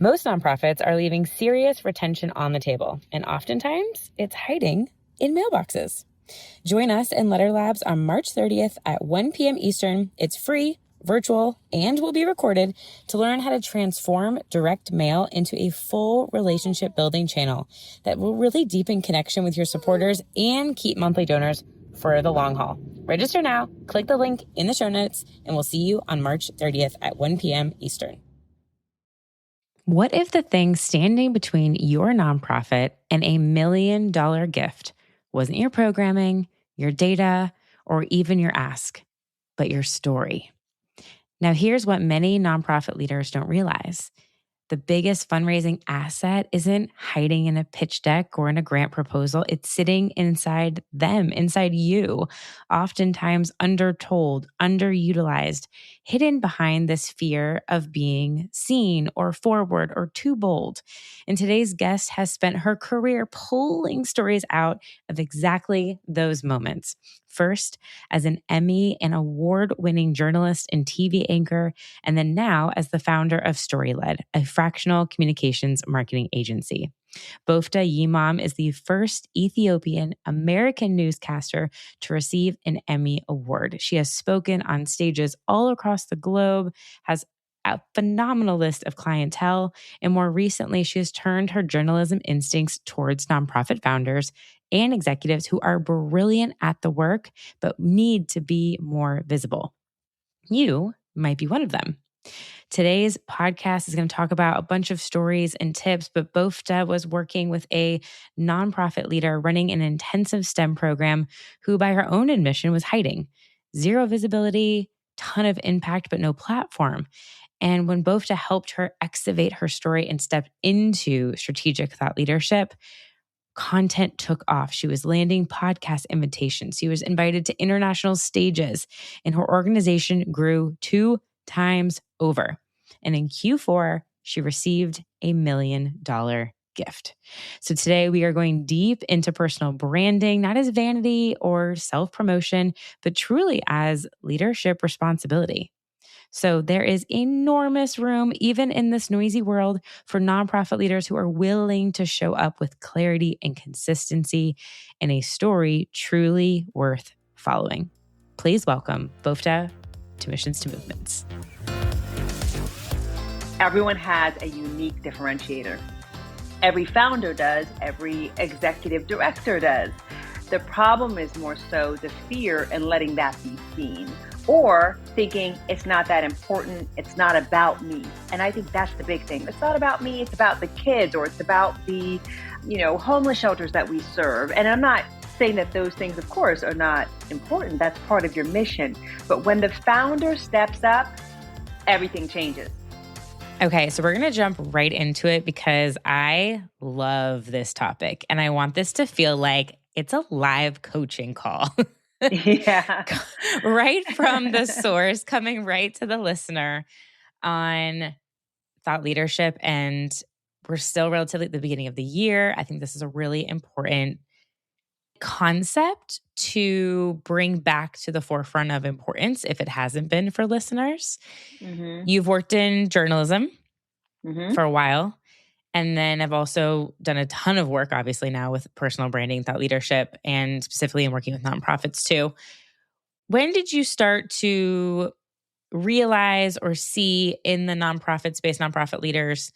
Most nonprofits are leaving serious retention on the table, and oftentimes it's hiding in mailboxes. Join us in Letter Labs on March 30th at 1 p.m. Eastern. It's free, virtual, and will be recorded to learn how to transform direct mail into a full relationship building channel that will really deepen connection with your supporters and keep monthly donors for the long haul. Register now, click the link in the show notes, and we'll see you on March 30th at 1 p.m. Eastern. What if the thing standing between your nonprofit and $1 million gift wasn't your programming, your data, or even your ask, but your story? Now, here's what many nonprofit leaders don't realize. The biggest fundraising asset isn't hiding in a pitch deck or in a grant proposal. It's sitting inside them, inside you, oftentimes undertold, underutilized, hidden behind this fear of being seen or forward or too bold. And today's guest has spent her career pulling stories out of exactly those moments. First, as an Emmy and award-winning journalist and TV anchor, and then now as the founder of StoryLede, a fractional communications marketing agency. Bofta Yimam is the first Ethiopian American newscaster to receive an Emmy Award. She has spoken on stages all across the globe, has a phenomenal list of clientele, and more recently, she has turned her journalism instincts towards nonprofit founders and executives who are brilliant at the work, but need to be more visible. You might be one of them. Today's podcast is going to talk about a bunch of stories and tips, but Bofta was working with a nonprofit leader running an intensive STEM program who, by her own admission, was hiding. Zero visibility, ton of impact, but no platform. And when Bofta helped her excavate her story and step into strategic thought leadership, content took off. She was landing podcast invitations. She was invited to international stages, and her organization grew 2 times over. And in Q4, she received $1 million gift. So today we are going deep into personal branding, not as vanity or self-promotion, but truly as leadership responsibility. So there is enormous room, even in this noisy world, for nonprofit leaders who are willing to show up with clarity and consistency in a story truly worth following. Please welcome Bofta to Missions to Movements. Everyone has a unique differentiator. Every founder does, every executive director does. The problem is more so the fear in letting that be seen, or thinking it's not that important, it's not about me. And I think that's the big thing. It's not about me, it's about the kids, or it's about the, homeless shelters that we serve. And I'm not saying that those things, of course, are not important. That's part of your mission. But when the founder steps up, everything changes. Okay, so we're going to jump right into it because I love this topic and I want this to feel like it's a live coaching call. Yeah. Right from the source, coming right to the listener on thought leadership. And we're still relatively at the beginning of the year. I think this is a really important concept to bring back to the forefront of importance if it hasn't been for listeners. Mm-hmm. You've worked in journalism Mm-hmm. for a while. And then I've also done a ton of work, obviously, now with personal branding, thought leadership, and specifically in working with nonprofits too. When did you start to realize or see in the nonprofit space, nonprofit leaders,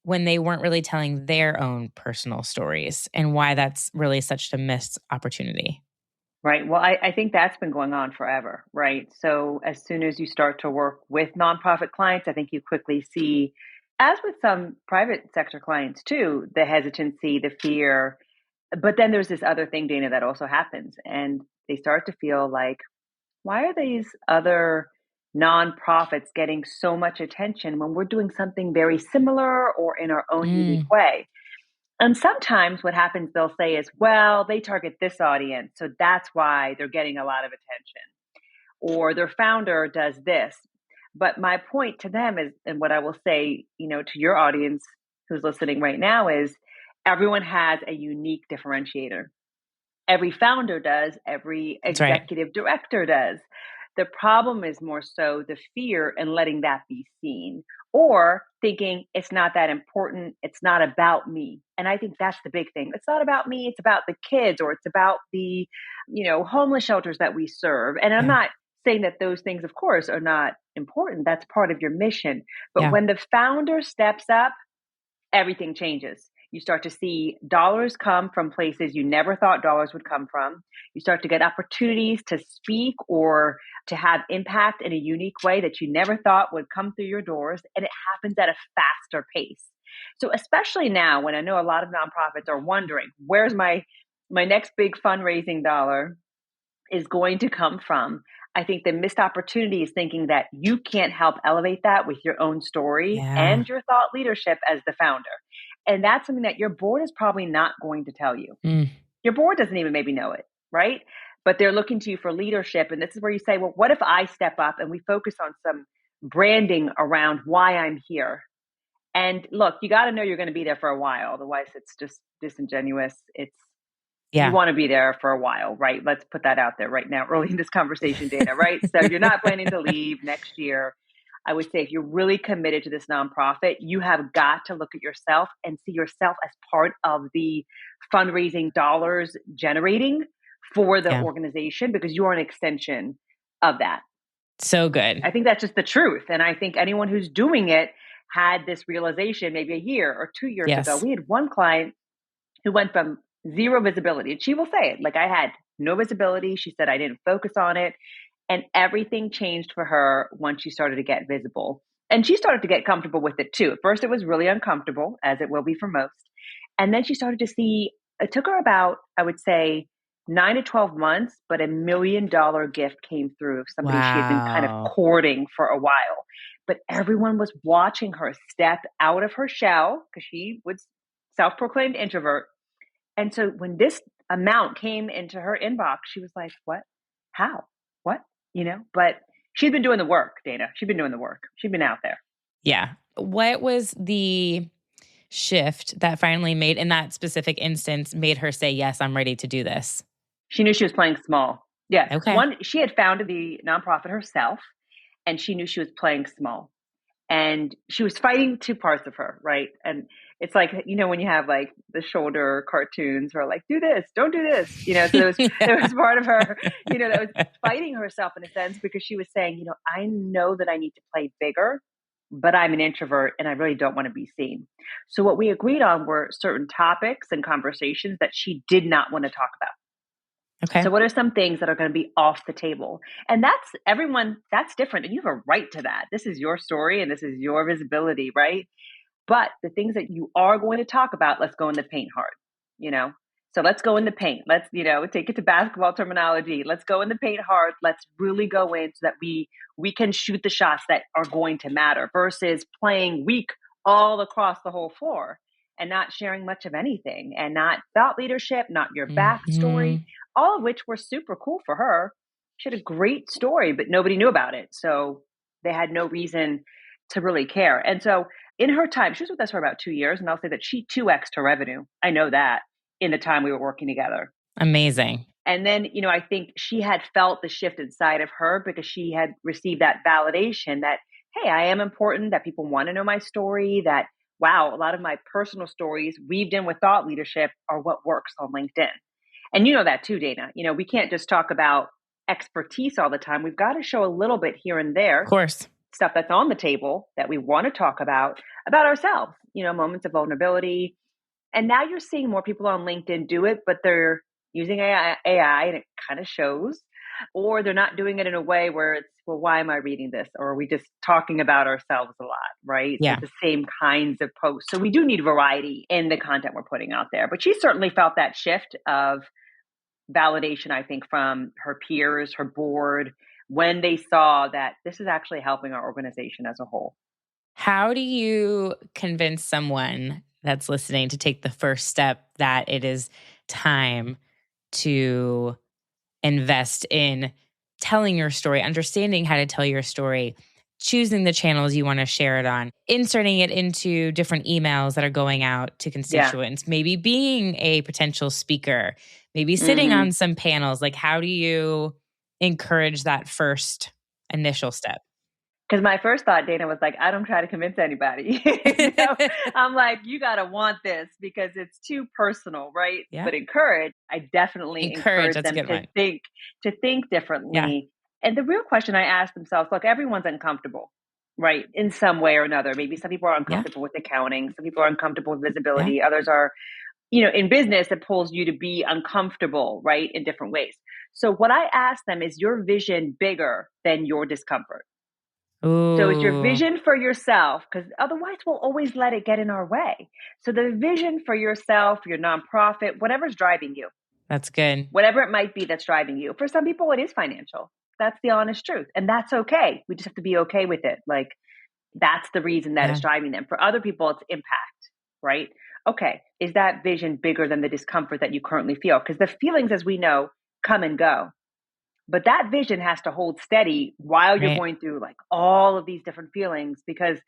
when they weren't really telling their own personal stories, and why that's really such a missed opportunity? Right. Well, I think that's been going on forever, right? So as soon as you start to work with nonprofit clients, I think you quickly see, as with some private sector clients too, the hesitancy, the fear. But then there's this other thing, Dana, that also happens. And they start to feel like, why are these other nonprofits getting so much attention when we're doing something very similar or in our own unique way? And sometimes what happens, they'll say is, well, they target this audience, so that's why they're getting a lot of attention. Or their founder does this. But my point to them is, and what I will say, to your audience who's listening right now is, everyone has a unique differentiator. Every founder does, every executive director does. The problem is more so the fear and letting that be seen, or thinking it's not that important. It's not about me. And I think that's the big thing. It's not about me. It's about the kids, or it's about the, homeless shelters that we serve. And I'm Yeah. not saying that those things, of course, are not important. That's part of your mission. But Yeah. when the founder steps up, everything changes. You start to see dollars come from places you never thought dollars would come from. You start to get opportunities to speak or to have impact in a unique way that you never thought would come through your doors. And it happens at a faster pace. So especially now, when I know a lot of nonprofits are wondering, where's my next big fundraising dollar is going to come from? I think the missed opportunity is thinking that you can't help elevate that with your own story Yeah. and your thought leadership as the founder. And that's something that your board is probably not going to tell you. Your board doesn't even maybe know it, right? But they're looking to you for leadership. And this is where you say, well, what if I step up and we focus on some branding around why I'm here? And look, you got to know you're going to be there for a while. Otherwise, it's just disingenuous. You want to be there for a while, right? Let's put that out there right now, early in this conversation, Dana, right? So you're not planning to leave next year. I would say if you're really committed to this nonprofit, you have got to look at yourself and see yourself as part of the fundraising dollars generating for the organization, because you are an extension of that. So good. I think that's just the truth. And I think anyone who's doing it had this realization maybe a year or 2 years ago. We had one client who went from zero visibility. And she will say it, like, I had no visibility. She said, I didn't focus on it. And everything changed for her once she started to get visible. And she started to get comfortable with it too. At first, it was really uncomfortable, as it will be for most. And then she started to see, it took her about, I would say, 9 to 12 months, but $1 million gift came through of somebody she had been kind of courting for a while. But everyone was watching her step out of her shell, because she was self-proclaimed introvert. And so when this amount came into her inbox, she was like, what? How? What? But she'd been doing the work, Dana. She'd been doing the work. She'd been out there. Yeah. What was the shift that finally made, in that specific instance, made her say, yes, I'm ready to do this? She knew she was playing small. Yes. Okay. One, she had founded the nonprofit herself, and she knew she was playing small. And she was fighting two parts of her, right? And it's like, when you have like the shoulder cartoons or like, do this, don't do this, so there was part of her, that was fighting herself in a sense, because she was saying, I know that I need to play bigger, but I'm an introvert and I really don't want to be seen. So what we agreed on were certain topics and conversations that she did not want to talk about. Okay. So what are some things that are going to be off the table? And that's different. And you have a right to that. This is your story and this is your visibility, right? But the things that you are going to talk about, let's go in the paint hard, So let's go in the paint. Let's, take it to basketball terminology. Let's go in the paint hard. Let's really go in so that we can shoot the shots that are going to matter, versus playing weak all across the whole floor and not sharing much of anything, and not thought leadership, not your backstory, all of which were super cool for her. She had a great story, but nobody knew about it. So they had no reason to really care. And so in her time, she was with us for about 2 years, and I'll say that she 2x'd her revenue. I know that in the time we were working together. Amazing. And then, I think she had felt the shift inside of her, because she had received that validation that, hey, I am important, that people want to know my story, that, wow, a lot of my personal stories weaved in with thought leadership are what works on LinkedIn. And you know that too, Dana. We can't just talk about expertise all the time. We've got to show a little bit here and there. Of course. Stuff that's on the table that we want to talk about ourselves, moments of vulnerability. And now you're seeing more people on LinkedIn do it, but they're using AI and it kind of shows, or they're not doing it in a way where it's, well, why am I reading this? Or are we just talking about ourselves a lot, right? Yeah. It's the same kinds of posts. So we do need variety in the content we're putting out there. But she certainly felt that shift of validation, I think, from her peers, her board, when they saw that this is actually helping our organization as a whole. How do you convince someone that's listening to take the first step that it is time to invest in telling your story, understanding how to tell your story, choosing the channels you want to share it on, inserting it into different emails that are going out to constituents, maybe being a potential speaker, maybe sitting on some panels? Like, how do you encourage that first initial step? Because my first thought, Dana, was like, I don't try to convince anybody. I'm like, you got to want this because it's too personal, right? Yeah. But I definitely Encourage. encourage That's a them good one. to think Yeah. differently. And the real question I ask themselves, look, everyone's uncomfortable, right? In some way or another. Maybe some people are Yeah. uncomfortable with accounting. Some people are uncomfortable with visibility. Yeah. Others are, in business, it pulls you to be uncomfortable, right? In different ways. So what I ask them is your vision bigger than your discomfort? So is your Ooh, vision for yourself, because otherwise we'll always let it get in our way. So the vision for yourself, your nonprofit, whatever's driving you, that's good. whatever it might be that's driving you. For some people, it is financial. That's the honest truth. And that's okay. We just have to be okay with it. Like that's the reason that Yeah. it's driving them. For other people, it's impact, right? Okay. Is that vision bigger than the discomfort that you currently feel? Because the feelings, as we know, come and go. But that vision has to hold steady while you're Right. going through like all of these different feelings. Because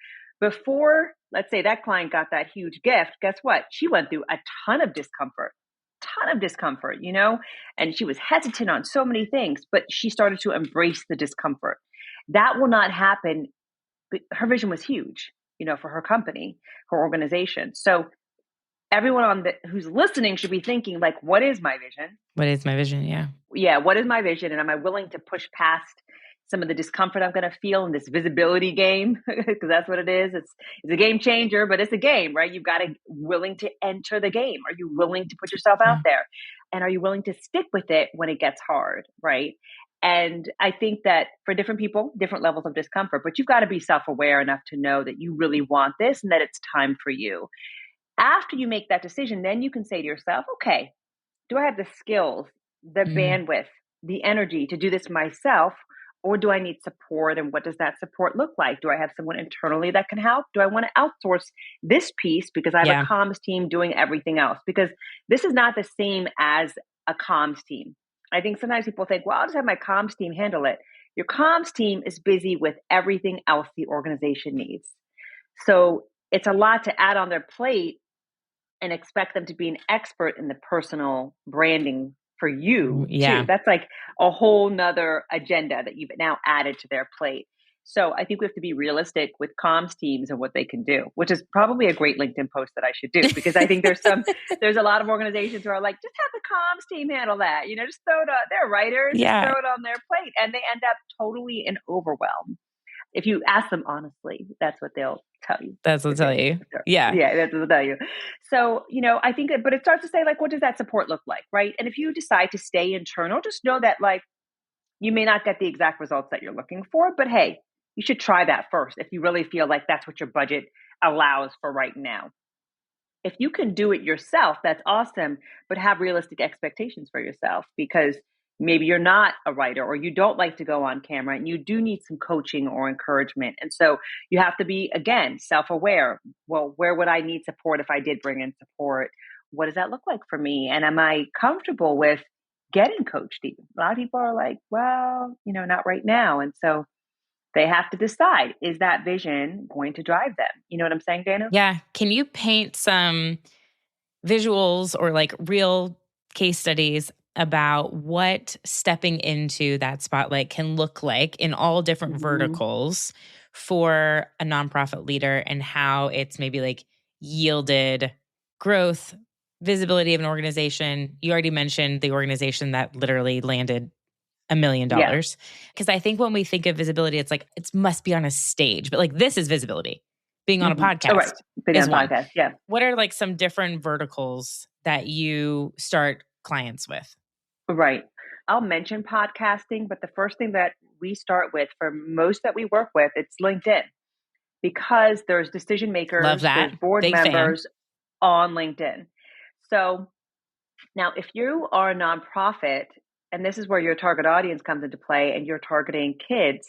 before, let's say that client got that huge gift, guess what? She went through a ton of discomfort, and she was hesitant on so many things, but she started to embrace the discomfort. That will not happen. But her vision was huge, for her company, her organization. So everyone who's listening should be thinking like, what is my vision? What is my vision? Yeah. What is my vision? And am I willing to push past some of the discomfort I'm going to feel in this visibility game? Because that's what it is. It's a game changer, but it's a game, right? You've got to willing to enter the game. Are you willing to put yourself out Yeah. there? And are you willing to stick with it when it gets hard, right? And I think that for different people, different levels of discomfort, but you've got to be self-aware enough to know that you really want this and that it's time for you. After you make that decision, then you can say to yourself, okay, do I have the skills, the Mm, bandwidth, the energy to do this myself? Or do I need support? And what does that support look like? Do I have someone internally that can help? Do I want to outsource this piece because I have yeah. a comms team doing everything else? Because this is not the same as a comms team. I think sometimes people think, well, I'll just have my comms team handle it. Your comms team is busy with everything else the organization needs. So it's a lot to add on their plate and expect them to be an expert in the personal branding for you too. Yeah. That's like a whole nother agenda that you've now added to their plate. So I think we have to be realistic with comms teams and what they can do, which is probably a great LinkedIn post that I should do, because I think there's a lot of organizations who are like, just have the comms team handle that, just throw it on, they're writers, just Yeah. throw it on their plate, and they end up totally in overwhelm. If you ask them honestly, that's what they'll tell you That's what to I'll tell do. you. Yeah. Yeah, that's what they'll tell you. So, I think but it starts to say, like, what does that support look like, right? And if you decide to stay internal, just know that, like, you may not get the exact results that you're looking for, but hey, you should try that first if you really feel like that's what your budget allows for right now. If you can do it yourself, that's awesome, but have realistic expectations for yourself, because maybe you're not a writer or you don't like to go on camera and you do need some coaching or encouragement. And so you have to be, again, self-aware. Well, where would I need support if I did bring in support? What does that look like for me? And am I comfortable with getting coached even? A lot of people are like, well, not right now. And so they have to decide, is that vision going to drive them? You know what I'm saying, Dana? Yeah. Can you paint some visuals or like real case studies about what stepping into that spotlight can look like in all different Mhm. verticals for a nonprofit leader, and how it's maybe like yielded growth, visibility of an organization? You already mentioned the organization that literally landed $1 million. Yeah. Because I think when we think of visibility, it's like it must be on a stage, but like this is visibility. Being on a Oh, right. podcast Being is on one. podcast. Yeah. What are like some different verticals that you start clients with? Right. I'll mention podcasting, but the first thing that we start with for most that we work with, it's LinkedIn, because there's decision Love makers, there's that. board Big fan. members on LinkedIn. So now if you are a nonprofit, and this is where your target audience comes into play, and you're targeting kids,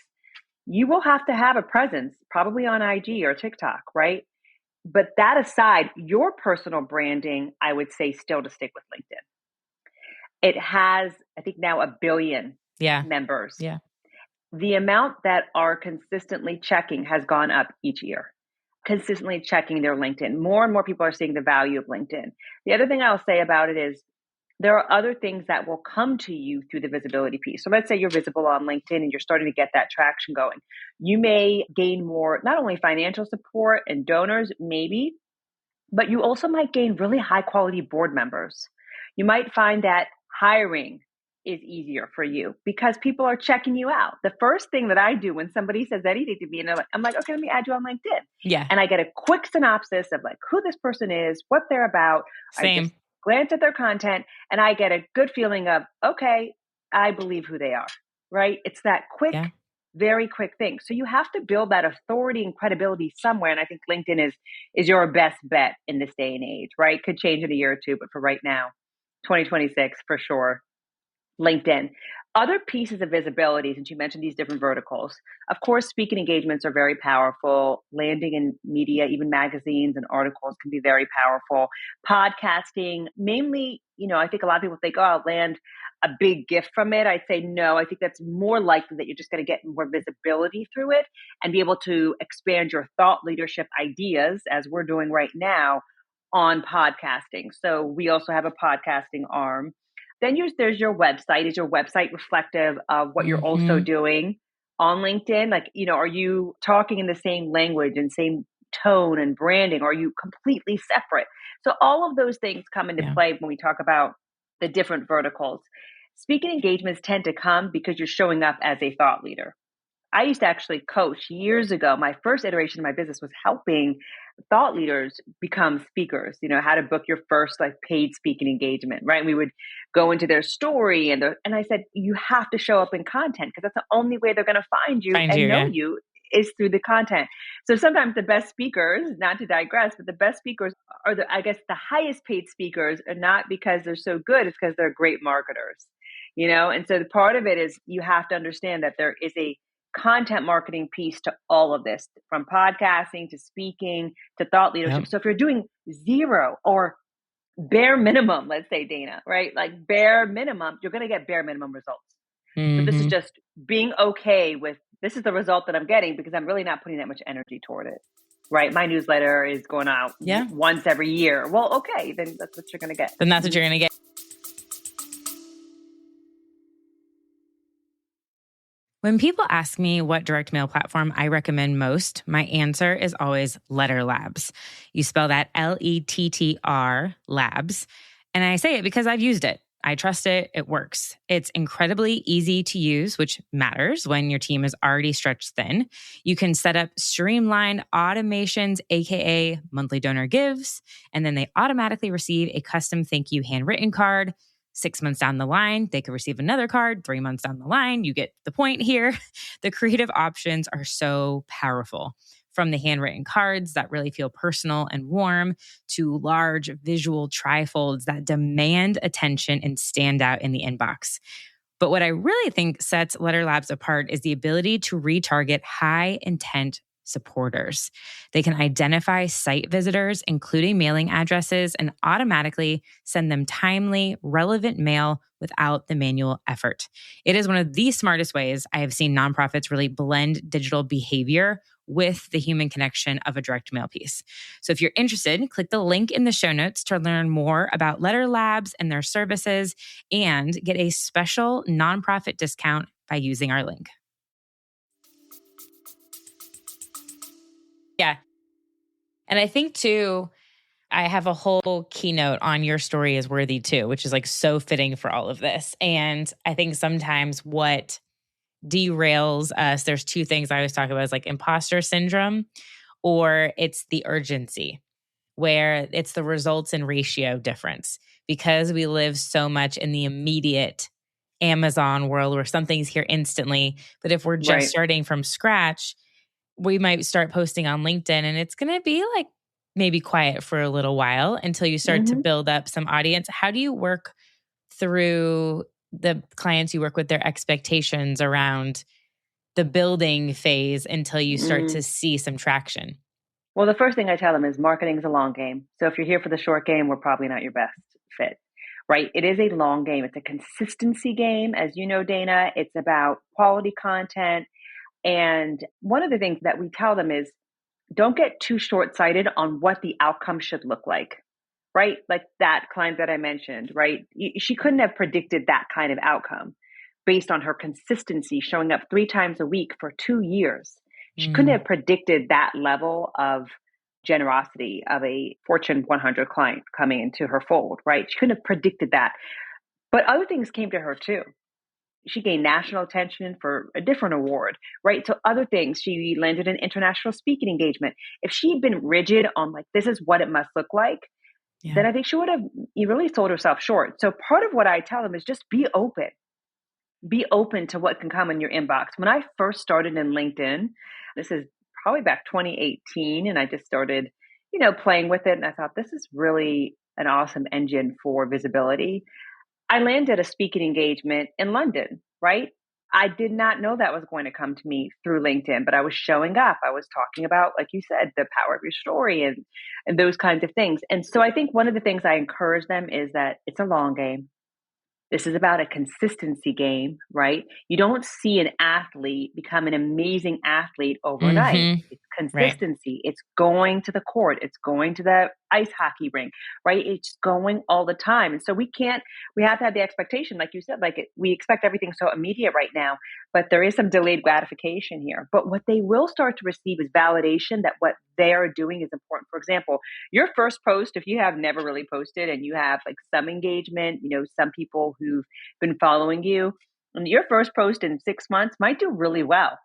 you will have to have a presence, probably on IG or TikTok, right? But that aside, your personal branding, I would say still to stick with LinkedIn. It has, I think now, 1 billion Yeah. members. Yeah. The amount that are consistently checking has gone up each year, consistently checking their LinkedIn. More and more people are seeing the value of LinkedIn. The other thing I'll say about it is there are other things that will come to you through the visibility piece. So let's say you're visible on LinkedIn and you're starting to get that traction going. You may gain more, not only financial support and donors, maybe, but you also might gain really high quality board members. You might find that hiring is easier for you because people are checking you out. The first thing that I do when somebody says anything to me, and I'm like, okay, let me add you on LinkedIn. Yeah. And I get a quick synopsis of like who this person is, what they're about. I Same. just glance at their content and I get a good feeling of, okay, I believe who they are, right? It's that quick, very quick thing. So you have to build that authority and credibility somewhere. And I think LinkedIn is your best bet in this day and age, right? Could change in a year or two, but for right now, 2026 for sure. LinkedIn. Other pieces of visibility, since you mentioned these different verticals, of course, speaking engagements are very powerful. Landing in media, even magazines and articles can be very powerful. Podcasting, mainly, I think a lot of people think, oh, I'll land a big gift from it. I'd say no, I think that's more likely that you're just going to get more visibility through it and be able to expand your thought leadership ideas, as we're doing right now, on podcasting. So we also have a podcasting arm. Then there's your website. Is your website reflective of what you're also doing on LinkedIn? Like, are you talking in the same language and same tone and branding? Or are you completely separate? So all of those things come into play when we talk about the different verticals. Speaking engagements tend to come because you're showing up as a thought leader. I used to actually coach years ago. My first iteration of my business was helping thought leaders become speakers, how to book your first like paid speaking engagement, right? And we would go into their story and I said, you have to show up in content because that's the only way they're going to find you and know you is through the content. So sometimes the best speakers, not to digress, but the best speakers are the highest paid speakers are not because they're so good. It's because they're great marketers, And so the part of it is you have to understand that there is a content marketing piece to all of this, from podcasting to speaking to thought leadership. So if you're doing zero or bare minimum, let's say, Dana, right? Like bare minimum, you're going to get bare minimum results. So this is just being okay with, this is the result that I'm getting because I'm really not putting that much energy toward it, right? My newsletter is going out once every year. Well, okay, then that's what you're going to get. Then that's what you're going to get. When people ask me what direct mail platform I recommend most, my answer is always Letter Labs. You spell that Lettr Labs. And I say it because I've used it. I trust it. It works. It's incredibly easy to use, which matters when your team is already stretched thin. You can set up streamlined automations, aka monthly donor gives, and then they automatically receive a custom thank you handwritten card. 6 months down the line, they could receive another card. 3 months down the line, you get the point here. The creative options are so powerful. From the handwritten cards that really feel personal and warm to large visual trifolds that demand attention and stand out in the inbox. But what I really think sets Letter Labs apart is the ability to retarget high intent supporters. They can identify site visitors, including mailing addresses, and automatically send them timely, relevant mail without the manual effort. It is one of the smartest ways I have seen nonprofits really blend digital behavior with the human connection of a direct mail piece. So if you're interested, click the link in the show notes to learn more about Letter Labs and their services and get a special nonprofit discount by using our link. Yeah. And I think too, I have a whole keynote on Your Story is Worthy Too, which is like so fitting for all of this. And I think sometimes what derails us, there's two things I always talk about is like imposter syndrome, or it's the urgency, where it's the results and ratio difference. Because we live so much in the immediate Amazon world where something's here instantly. But if we're just starting from scratch, we might start posting on LinkedIn and it's going to be like maybe quiet for a little while until you start to build up some audience. How do you work through the clients you work with, their expectations around the building phase until you start to see some traction? Well, the first thing I tell them is marketing is a long game. So if you're here for the short game, we're probably not your best fit, right? It is a long game. It's a consistency game. As you know, Dana, it's about quality content. And one of the things that we tell them is don't get too short-sighted on what the outcome should look like, right? Like that client that I mentioned, right? She couldn't have predicted that kind of outcome based on her consistency showing up 3 times a week for 2 years. She couldn't Mm, have predicted that level of generosity of a Fortune 100 client coming into her fold, right? She couldn't have predicted that. But other things came to her too. She gained national attention for a different award, right? So other things, she landed an international speaking engagement. If she'd been rigid on like, this is what it must look like, yeah. then I think she would have really sold herself short. So part of what I tell them is just be open to what can come in your inbox. When I first started in LinkedIn, this is probably back 2018, and I just started, playing with it. And I thought, this is really an awesome engine for visibility. I landed a speaking engagement in London, right? I did not know that was going to come to me through LinkedIn, but I was showing up. I was talking about, like you said, the power of your story and those kinds of things. And so I think one of the things I encourage them is that it's a long game. This is about a consistency game, right? You don't see an athlete become an amazing athlete overnight. Mm-hmm. It's Right. consistency. It's going to the court. It's going to the ice hockey rink, right? It's going all the time. And so we have to have the expectation, like you said, we expect everything so immediate right now, but there is some delayed gratification here. But what they will start to receive is validation that what they are doing is important. For example, your first post, if you have never really posted and you have like some engagement, some people who've been following you, and your first post in 6 months might do really well.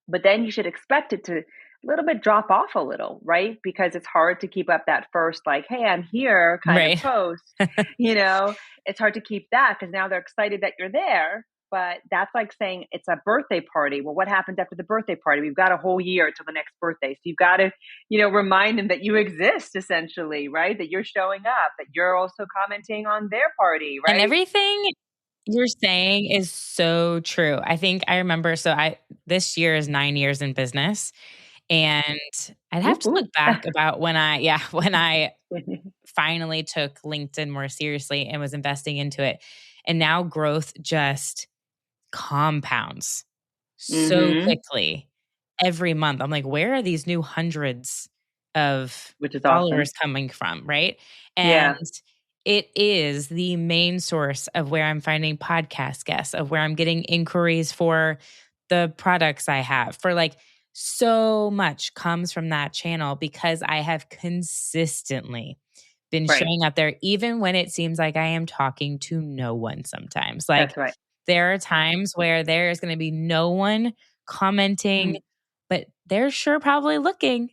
But then you should expect it to a little bit drop off a little, right? Because it's hard to keep up that first, like, hey, I'm here kind of Right. post. You know, it's hard to keep that because now they're excited that you're there. But that's like saying it's a birthday party. Well, what happens after the birthday party? We've got a whole year till the next birthday. So you've got to, remind them that you exist essentially, right? That you're showing up, that you're also commenting on their party, And right? everything you're saying is so true. I think I remember, this year is 9 years in business, and I'd have Whoop, to whoop. look back about when I finally took LinkedIn more seriously and was investing into it. And now growth just compounds so Mm-hmm. quickly every month. I'm like, where are these new hundreds of Which is followers awesome. coming from? Right. And Yeah. it is the main source of where I'm finding podcast guests, of where I'm getting inquiries for the products I have, for like so much comes from that channel because I have consistently been Right. showing up there, even when it seems like I am talking to no one sometimes. Like, That's right. there are times where there is going to be no one commenting, Mhm. but they're sure probably looking.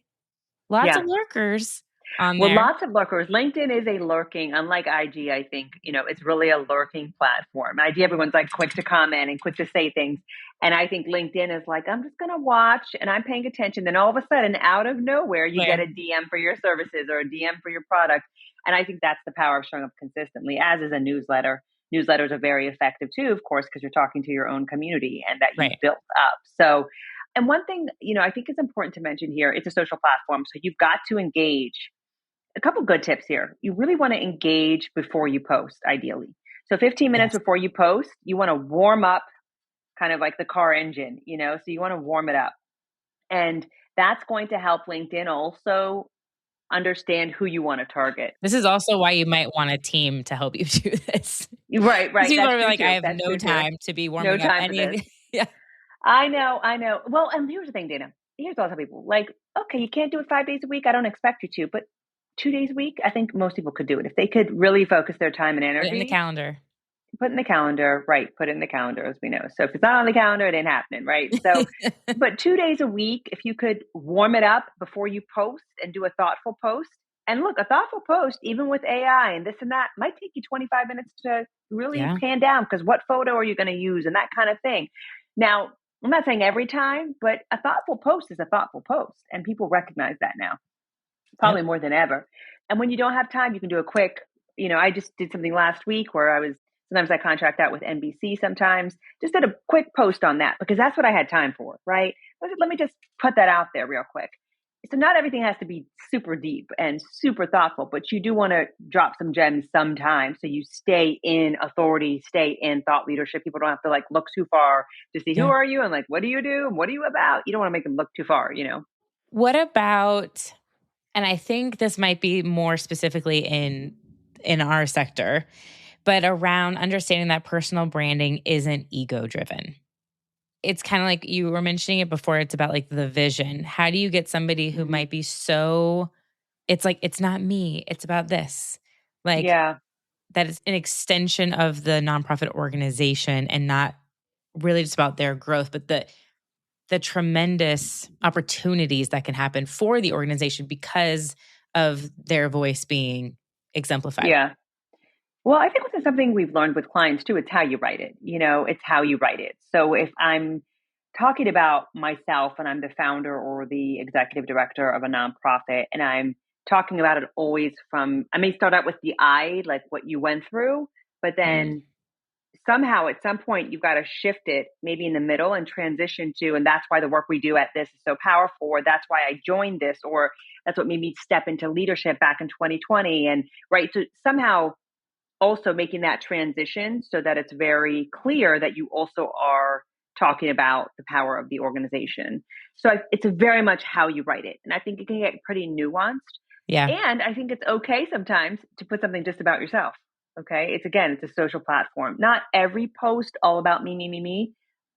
Lots of Yeah. lurkers on Well, there. lots of lurkers. LinkedIn is a lurking, unlike IG, I think, it's really a lurking platform. IG, everyone's like quick to comment and quick to say things. And I think LinkedIn is like, I'm just going to watch and I'm paying attention. Then all of a sudden, out of nowhere, you get Where a DM for your services or a DM for your product. And I think that's the power of showing up consistently, as is a newsletter. Newsletters are very effective too, of course, because you're talking to your own community and that you've right. built up. So, and one thing, I think is important to mention here, it's a social platform. So you've got to engage. A couple good tips here. You really want to engage before you post, ideally. So 15 minutes Yes. before you post, you want to warm up kind of like the car engine, so you want to warm it up. And that's going to help LinkedIn also understand who you want to target. This is also why you might want a team to help you do this. Right, Because right. people That's are true like, I too. have That's no true too. time to be No warming up time for this. anything. Yeah. I know, I know. Well, and here's the thing, Dana. Here's what I tell people. Like, okay, you can't do it 5 days a week. I don't expect you to, but 2 days a week, I think most people could do it. If they could really focus their time and Put it in the energy, calendar. put in the calendar, right? Put it in the calendar, as we know. So if it's not on the calendar, it ain't happening, right? So, but 2 days a week, if you could warm it up before you post and do a thoughtful post. And look, a thoughtful post, even with AI and this and that, might take you 25 minutes to really Yeah. pan down because what photo are you going to use and that kind of thing. Now, I'm not saying every time, but a thoughtful post is a thoughtful post. And people recognize that now, Yep. probably more than ever. And when you don't have time, you can do a quick, I just did something last week where sometimes I contract out with NBC sometimes, just did a quick post on that because that's what I had time for, right? Let me just put that out there real quick. So not everything has to be super deep and super thoughtful, but you do want to drop some gems sometimes so you stay in authority, stay in thought leadership. People don't have to like look too far to see who Yeah. are you and like what do you do and what are you about? You don't want to make them look too far. What about And I think this might be more specifically in our sector, but around understanding that personal branding isn't ego driven. It's kind of like you were mentioning it before. It's about like the vision. How do you get somebody who might be so, it's like, it's not me, it's about this. Like Yeah. that is an extension of the nonprofit organization and not really just about their growth, but the tremendous opportunities that can happen for the organization because of their voice being exemplified. Yeah. Well, I think this is something we've learned with clients too. It's how you write it. It's how you write it. So if I'm talking about myself and I'm the founder or the executive director of a nonprofit and I'm talking about it always from, I may start out with the I, like what you went through, but then somehow at some point you've got to shift it maybe in the middle and transition to, and that's why the work we do at this is so powerful, or that's why I joined this, or that's what made me step into leadership back in 2020. And right. So somehow also making that transition so that it's very clear that you also are talking about the power of the organization. So it's very much how you write it. And I think it can get pretty nuanced. Yeah. And I think it's okay sometimes to put something just about yourself. Okay. It's a social platform. Not every post all about me, me, me, me,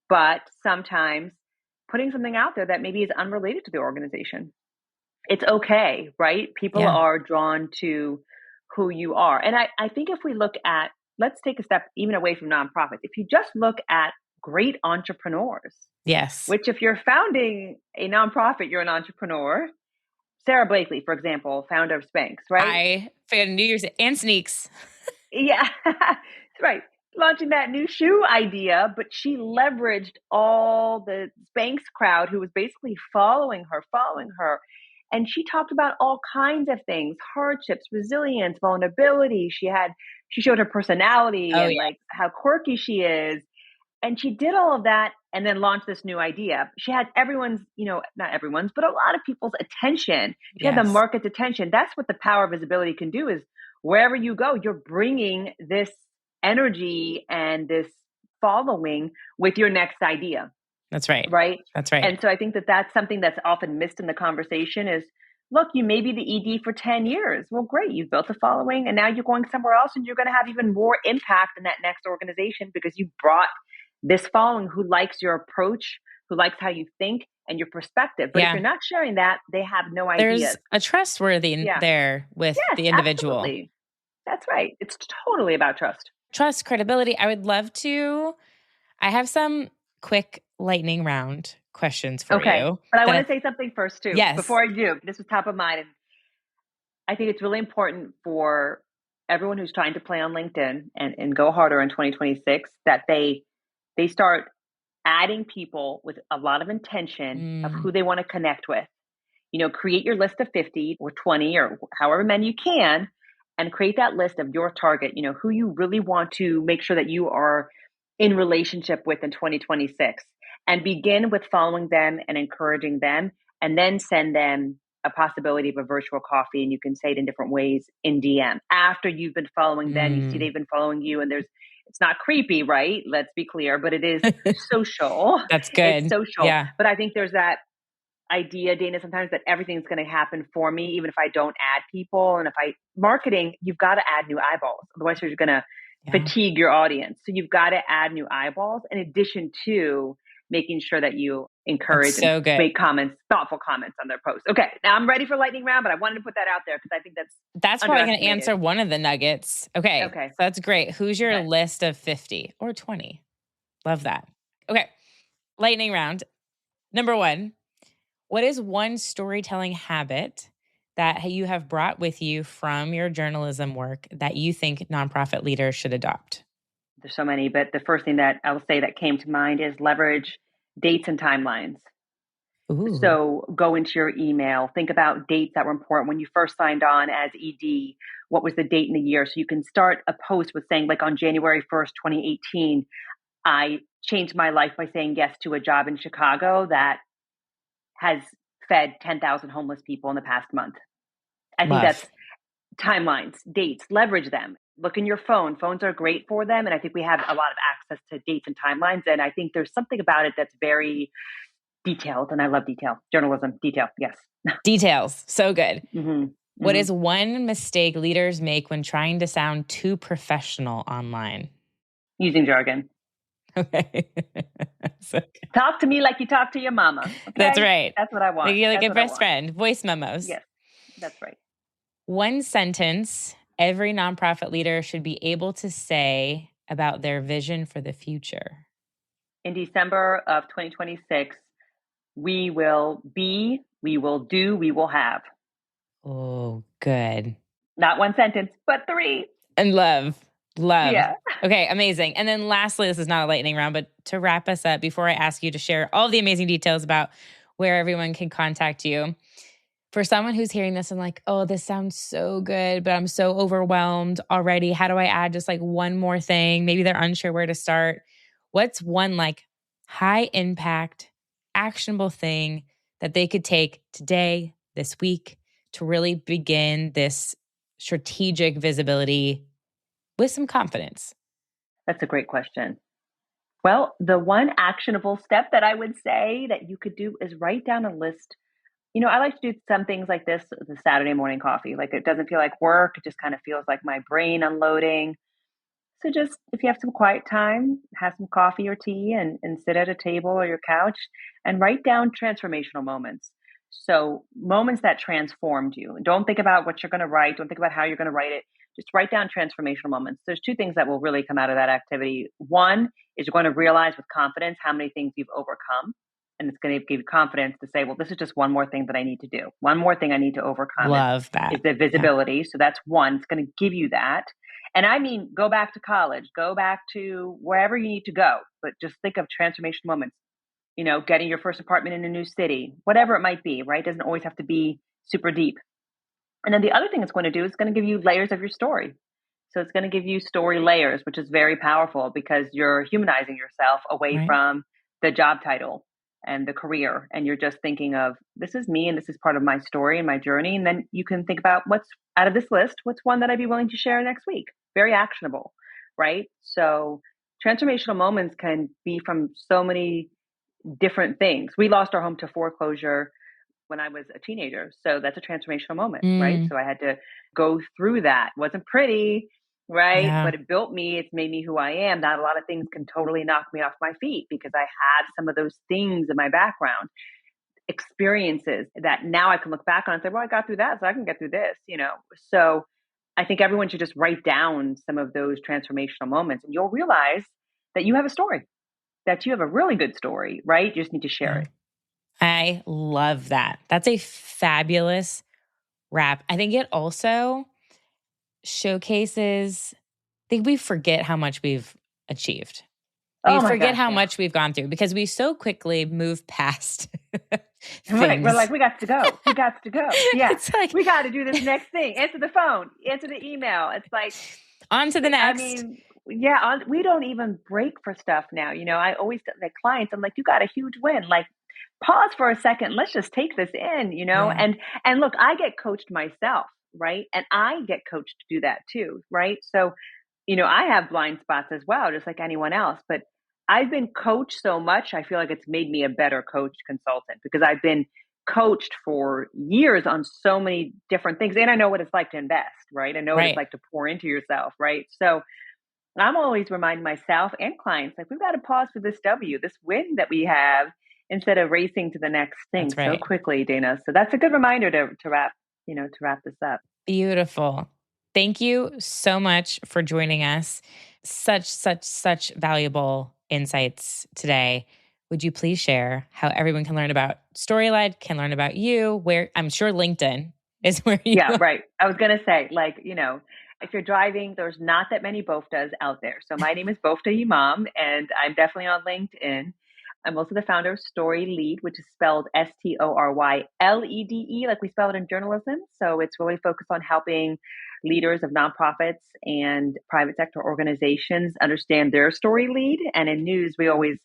but sometimes putting something out there that maybe is unrelated to the organization. It's okay, right? People are drawn to who you are. And I think if we look at, let's take a step even away from nonprofits. If you just look at great entrepreneurs, Yes. which if you're founding a nonprofit, you're an entrepreneur. Sarah Blakely, for example, founder of Spanx, right? I found New Year's and Sneaks. Yeah, that's right. Launching that new shoe idea, but she leveraged all the Spanx crowd who was basically following her. And she talked about all kinds of things, hardships, resilience, vulnerability. She showed her personality like how quirky she is. And she did all of that and then launched this new idea. She had everyone's, not everyone's, but a lot of people's attention. She had the market's attention. That's what the power of visibility can do is wherever you go, you're bringing this energy and this following with your next idea. That's right. Right. That's right. And so I think that that's something that's often missed in the conversation is, look, you may be the ED for 10 years. Well, great. You've built a following and now you're going somewhere else and you're going to have even more impact in that next organization because you brought this following who likes your approach, who likes how you think and your perspective. But if you're not sharing that, they have no idea. There's a trustworthy there with the individual. Absolutely. That's right. It's totally about trust. Trust, credibility. I would love to. I have some quick lightning round questions for you. But I want to say something first too. Yes. Before I do, this was top of mind. And I think it's really important for everyone who's trying to play on LinkedIn and go harder in 2026 that they start adding people with a lot of intention of who they want to connect with. Create your list of 50 or 20 or however many you can and create that list of your target, who you really want to make sure that you are in relationship with in 2026 and begin with following them and encouraging them and then send them a possibility of a virtual coffee. And you can say it in different ways in DM after you've been following them. You see, they've been following you and it's not creepy, right? Let's be clear, but it is social. That's good. It's social. Yeah. But I think there's that idea, Dana, sometimes that everything's going to happen for me, even if I don't add people. And marketing, you've got to add new eyeballs. Otherwise you're going to fatigue your audience. So you've got to add new eyeballs in addition to making sure that you encourage and make comments, thoughtful comments on their posts. Okay. Now I'm ready for lightning round, but I wanted to put that out there because I think that's probably going to answer one of the nuggets. Okay. So that's great. Who's your list of 50 or 20? Love that. Okay. Lightning round. Number 1, what is one storytelling habit that you have brought with you from your journalism work that you think nonprofit leaders should adopt? There's so many, but the first thing that I'll say that came to mind is leverage dates and timelines. Ooh. So go into your email, think about dates that were important when you first signed on as ED. What was the date in the year? So you can start a post with saying, like on January 1st, 2018, I changed my life by saying yes to a job in Chicago that has fed 10,000 homeless people in the past month. I think that's timelines, dates, leverage them. Look in your phone. Phones are great for them. And I think we have a lot of access to dates and timelines. And I think there's something about it that's very Detailed, and I love detail. Journalism, detail, yes. Details. So good. Mm-hmm. What is one mistake leaders make when trying to sound too professional online? Using jargon. Okay. So Talk to me like you talk to your mama. Okay. that's right. That's what I want. Like you're like That's a what I best want. friend. Voice memos. Yes, that's right. One sentence every nonprofit leader should be able to say about their vision for the future. In December of 2026, we will be, we will do, we will have. Oh, good. Not one sentence, but 3. And love. Yeah. Okay, amazing. And then lastly, this is not a lightning round, but to wrap us up, before I ask you to share all the amazing details about where everyone can contact you, for someone who's hearing this and like, oh, this sounds so good, but I'm so overwhelmed already. How do I add just like one more thing? Maybe they're unsure where to start. What's one like high impact, actionable thing that they could take today, this week, to really begin this strategic visibility with some confidence? That's a great question. Well, the one actionable step that I would say that you could do is write down a list. I like to do some things like this, the Saturday morning coffee. Like it doesn't feel like work. It just kind of feels like my brain unloading. So just if you have some quiet time, have some coffee or tea and sit at a table or your couch and write down transformational moments. So moments that transformed you. Don't think about what you're going to write. Don't think about how you're going to write it. Just write down transformational moments. There's 2 things that will really come out of that activity. One is you're going to realize with confidence how many things you've overcome. And it's going to give you confidence to say, well, this is just one more thing that I need to do. One more thing I need to overcome Love that. is the visibility. Yeah. So that's one. It's going to give you that. And I mean, go back to college, go back to wherever you need to go, but just think of transformation moments, getting your first apartment in a new city, whatever it might be, right? It doesn't always have to be super deep. And then the other thing it's going to do is going to give you layers of your story. So it's going to give you story layers, which is very powerful because you're humanizing yourself away from the job title and the career. And you're just thinking of, this is me and this is part of my story and my journey. And then you can think about what's out of this list, what's one that I'd be willing to share next week? Very actionable, right? So transformational moments can be from so many different things. We lost our home to foreclosure when I was a teenager. So that's a transformational moment, right? So I had to go through that. It wasn't pretty, right? Yeah. But it built me. It's made me who I am. Not a lot of things can totally knock me off my feet because I had some of those things in my background, experiences that now I can look back on and say, well, I got through that, so I can get through this, So I think everyone should just write down some of those transformational moments and you'll realize that you have a story, that you have a really good story, right? You just need to share it. I love that. That's a fabulous wrap. I think it also showcases, I think we forget how much we've achieved. We forget how much we've gone through because we so quickly move past things. Right. We're like, we got to go. We got to go. Yeah. It's like, we got to do this next thing. Answer the phone. Answer the email. It's like, on to the next. I mean, yeah, we don't even break for stuff now. I always tell my clients, I'm like, you got a huge win. Like, pause for a second. Let's just take this in, Yeah. And look, I get coached myself, right? And I get coached to do that too, right? So, I have blind spots as well, just like anyone else. But I've been coached so much, I feel like it's made me a better coach consultant because I've been coached for years on so many different things. And I know what it's like to invest, right? I know what it's like to pour into yourself, right? So I'm always reminding myself and clients, like, we've got to pause for this this win that we have instead of racing to the next thing so quickly, Dana. So that's a good reminder to wrap this up. Beautiful. Thank you so much for joining us. Such valuable insights today. Would you please share how everyone can learn about StoryLede, can learn about you, where I'm sure LinkedIn is where you are. Right. I was going to say, if you're driving, there's not that many Boftas out there. So my name is Bofta Yimam, and I'm definitely on LinkedIn. I'm also the founder of StoryLede, which is spelled StoryLede, like we spell it in journalism. So it's really focused on helping leaders of nonprofits and private sector organizations understand their story lead. And in news, we always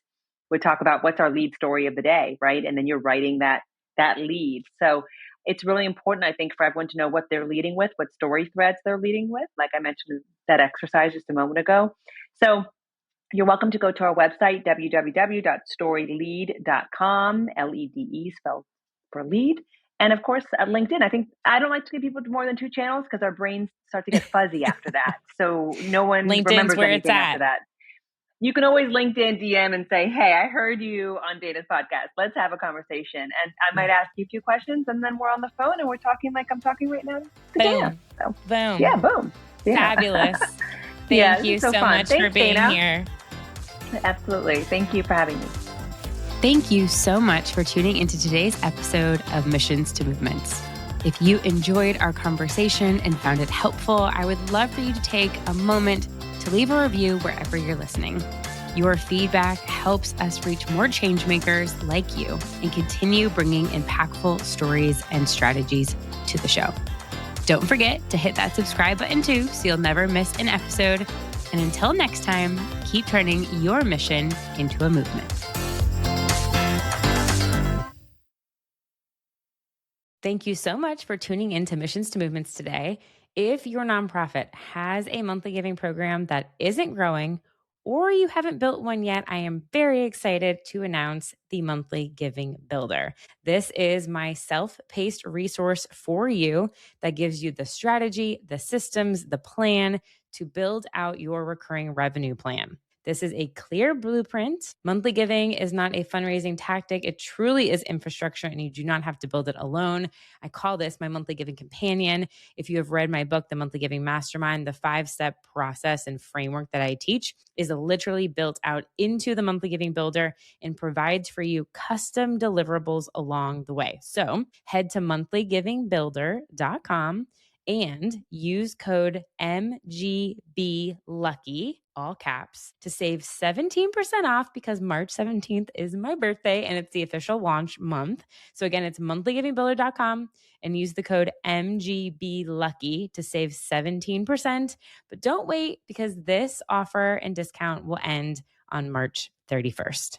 would talk about what's our lead story of the day, right? And then you're writing that lead. So it's really important, I think, for everyone to know what they're leading with, what story threads they're leading with. Like I mentioned that exercise just a moment ago. So You're welcome to go to our website, www.storylede.com, LEDE spelled for lead. And of course, at LinkedIn. I don't like to give people more than 2 channels because our brains start to get fuzzy after that. So no one LinkedIn's remembers where it's anything at. after that. You can always LinkedIn DM and say, hey, I heard you on Dana's podcast. Let's have a conversation. And I might ask you a few questions, and then we're on the phone and we're talking like I'm talking right now to Dana. So, Boom. yeah, boom. Yeah. Fabulous. Yeah, Thank you so so fun. much for Thanks, being Dana. here. Absolutely. Thank you for having me. Thank you so much for tuning into today's episode of Missions to Movements. If you enjoyed our conversation and found it helpful, I would love for you to take a moment to leave a review wherever you're listening. Your feedback helps us reach more change makers like you and continue bringing impactful stories and strategies to the show. Don't forget to hit that subscribe button too, so you'll never miss an episode. And until next time, keep turning your mission into a movement. Thank you so much for tuning in to Missions to Movements today. If your nonprofit has a monthly giving program that isn't growing, or you haven't built one yet, I am very excited to announce the Monthly Giving Builder. This is my self-paced resource for you that gives you the strategy, the systems, the plan to build out your recurring revenue plan. This is a clear blueprint. Monthly giving is not a fundraising tactic. It truly is infrastructure, and you do not have to build it alone. I call this my monthly giving companion. If you have read my book, The Monthly Giving Mastermind, the 5-step process and framework that I teach is literally built out into the Monthly Giving Builder and provides for you custom deliverables along the way. So head to monthlygivingbuilder.com and use code MGBLucky, all caps, to save 17% off because March 17th is my birthday and it's the official launch month. So again, it's monthlygivingbuilder.com and use the code MGBLucky to save 17%. But don't wait because this offer and discount will end on March 31st.